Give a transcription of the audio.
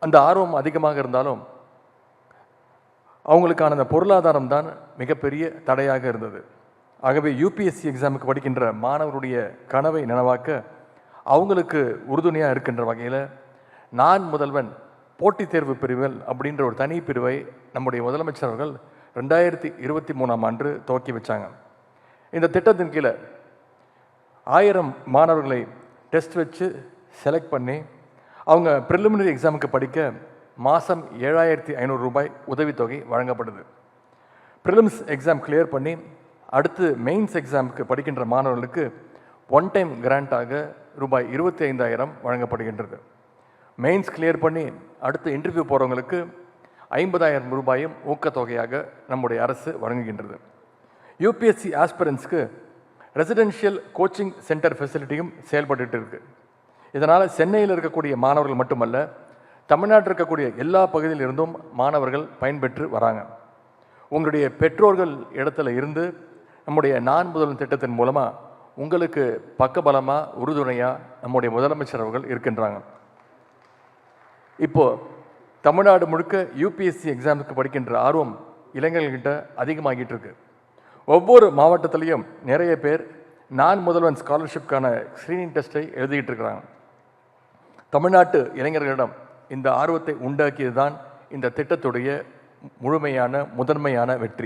அந்த ஆர்வம் அதிகமாக இருந்தாலும் அவங்களுக்கான அந்த பொருளாதாரம் தான் மிகப்பெரிய தடையாக இருந்தது. ஆகவே யூபிஎஸ்சி எக்ஸாமுக்கு படிக்கின்ற மாணவருடைய கனவை நனவாக்க அவங்களுக்கு உறுதுணையாக இருக்கின்ற வகையில் நான் முதல்வன் போட்டித் தேர்வு பிரிவுகள் அப்படின்ற ஒரு தனி பிரிவை நம்முடைய முதலமைச்சர் அவர்கள் 2023ஆம் ஆண்டு துவக்கி வச்சாங்க. இந்த திட்டத்தின் கீழே 1000 மாணவர்களை டெஸ்ட் வச்சு செலக்ட் பண்ணி அவங்க ப்ரிலிமினரி எக்ஸாமுக்கு படிக்க மாதம் 7500 ரூபாய் உதவித்தொகை வழங்கப்படுது. ப்ரிலிம்ஸ் எக்ஸாம் கிளியர் பண்ணி அடுத்து மெயின்ஸ் எக்ஸாமுக்கு படிக்கின்ற மாணவர்களுக்கு ஒன் டைம் கிராண்டாக ரூபாய் 25,000 வழங்கப்படுகின்றது. மெயின்ஸ் கிளியர் பண்ணி அடுத்து இன்டர்வியூ போகிறவங்களுக்கு 50,000 ரூபாயும் ஊக்கத்தொகையாக நம்முடைய அரசு வழங்குகின்றது. யூபிஎஸ்சி ஆஸ்பிரன்ஸ்க்கு ரெசிடென்ஷியல் கோச்சிங் சென்டர் ஃபெசிலிட்டியும் செயல்பட்டு இருக்கு. இதனால் சென்னையில் இருக்கக்கூடிய மாணவர்கள் மட்டுமல்ல, தமிழ்நாட்டில் இருக்கக்கூடிய எல்லா பகுதியிலிருந்தும் மாணவர்கள் பயன்பெற்று வராங்க. உங்களுடைய பெற்றோர்கள் இடத்துல இருந்து நம்முடைய நான் முதல்வன் திட்டத்தின் மூலமாக உங்களுக்கு பக்கபலமாக உறுதுணையாக நம்முடைய முதலமைச்சர் அவர்கள் இருக்கின்றாங்க. இப்போது தமிழ்நாடு முழுக்க யூபிஎஸ்சி எக்ஸாமுக்கு படிக்கின்ற ஆர்வம் இளைஞர்கள்கிட்ட அதிகமாகிட்டு இருக்கு. ஒவ்வொரு மாவட்டத்திலையும் நிறைய பேர் நான் முதல்வன் ஸ்காலர்ஷிப்கான ஸ்க்ரீனிங் டெஸ்ட்டை எழுதிக்கிட்டு இருக்கிறாங்க. தமிழ்நாட்டு இளைஞர்களிடம் இந்த ஆர்வத்தை உண்டாக்கியது தான் இந்த திட்டத்துடைய முழுமையான முதன்மையான வெற்றி.